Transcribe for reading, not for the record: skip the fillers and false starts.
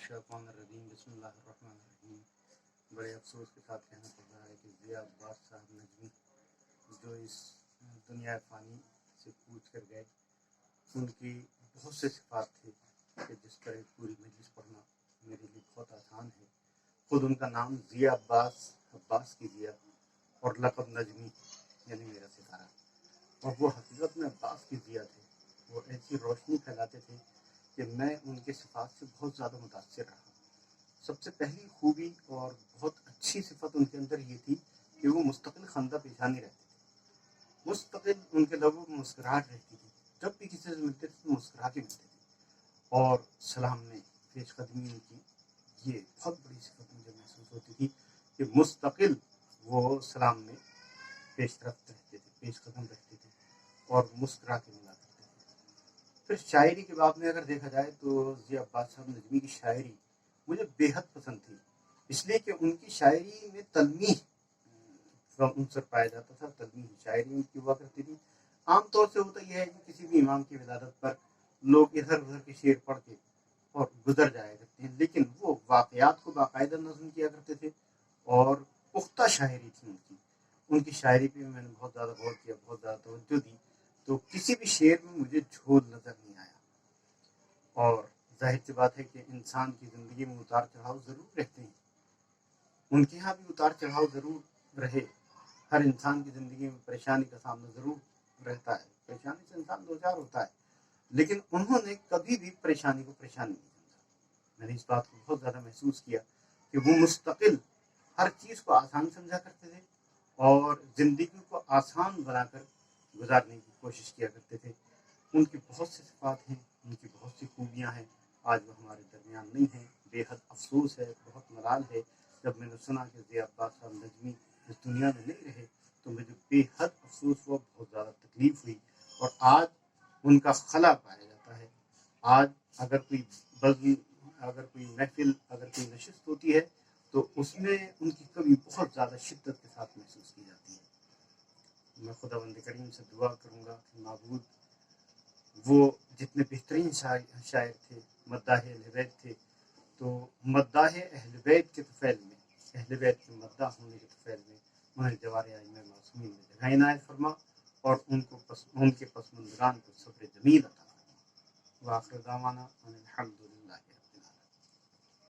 मिनश्शैतानिर्रजीम बिस्मिल्लाहिर्रहमानिर्रहीम। बड़े अफसोस के साथ कहना पड़ रहा है कि ज़िया अब्बास साहब नजमी जो इस दुनिया फ़ानी से कूच कर गए, उनकी बहुत से सिफ़ात थे कि जिस पर एक पूरी मजलिस पढ़ना मेरे लिए बहुत आसान है। खुद उनका नाम ज़िया अब्बास की ज़िया और लक़ब नजमी यानी मेरा सितारा, और वो हकीकत में अब्बास की ज़िया थे। वो ऐसी रोशनी फैलाते थे कि मैं उनके सिफ़ात से बहुत ज़्यादा मुतासिर रहा। सबसे पहली खूबी और बहुत अच्छी सिफत उनके अंदर ये थी कि वो मुस्तकिल खंदा पेशानी रहते थे। मुस्तकिल उनके लोगों को मुस्कुराहट रहती थी। जब भी किसी से मिलते थे तो मुस्कुरा के मिलते थे। और सलाम में पेशकदमी उनकी ये बहुत बड़ी सिफत मुझे महसूस होती थी कि मुस्तकिल वो सलाम में पेशरफ्त रहते थे, पेशकदम रहते थे और मुस्कुरा के मिला करते थे। फिर शायरी के बाब में अगर देखा जाए तो ज़िया अब्बास साहब नजमी की शायरी मुझे बेहद पसंद थी, इसलिए कि उनकी शायरी में तलमीह का उनसर पाया जाता था। तलमीह शायरी उनकी हुआ करती थी। आमतौर से होता यह है कि किसी भी इमाम की विलादत पर लोग इधर उधर के शेर पढ़ के और गुजर जाया करते हैं, लेकिन वो वाक़यात को बाकायदा नज़म किया करते थे और पुख्ता शायरी थी उनकी। उनकी शायरी पे मैंने बहुत ज़्यादा गौर किया, बहुत ज़्यादा तवज्जो दी, तो किसी भी शेर में मुझे झोल नज़र नहीं आया। और जाहिर सी बात है कि इंसान की ज़िंदगी में उतार चढ़ाव ज़रूर रहते हैं, उनके यहाँ भी उतार चढ़ाव ज़रूर रहे। हर इंसान की ज़िंदगी में परेशानी का सामना ज़रूर रहता है, परेशानी से इंसान दो चार होता है, लेकिन उन्होंने कभी भी परेशानी को परेशानी नहीं समझा। मैंने इस बात को बहुत ज़्यादा महसूस किया कि वो मुस्तकिल हर चीज़ को आसान समझा करते थे और ज़िंदगी को आसान बनाकर गुजारने की कोशिश किया करते थे। उनकी बहुत सी सिफात हैं, उनकी बहुत सी खूबियाँ हैं। आज वो हमारे दरमियान नहीं हैं। बेहद अफसोस है, बहुत मलाल है। जब मैंने सुना कि ज़िया अब्बास साहब नजमी इस दुनिया में नहीं रहे तो मुझे बेहद अफसोस हुआ, बहुत ज़्यादा तकलीफ़ हुई। और आज उनका खला पाया जाता है। आज अगर कोई बज़्म, अगर कोई महफिल, अगर कोई नशिस्त होती है तो उसमें उनकी कवि बहुत ज़्यादा शिद्दत के साथ महसूस की जाती है। मैं खुदावंद करीम से दुआ करूँगा कि माबूद वो जितने बेहतरीन शायर थे, मद्दाह अहले बैत थे, तो मद्दाह अहले बैत के तुफ़ैल में, अहले बैत के मद्दाह होने के तुफ़ैल में उन्हें जवारे आइम्मा मासूमीन में जगह इनायत फरमा और उनके पसमंदगान को सब्र जमील अता फरमा। व आखिर दावाना अनिल हम्दुलिल्लाह।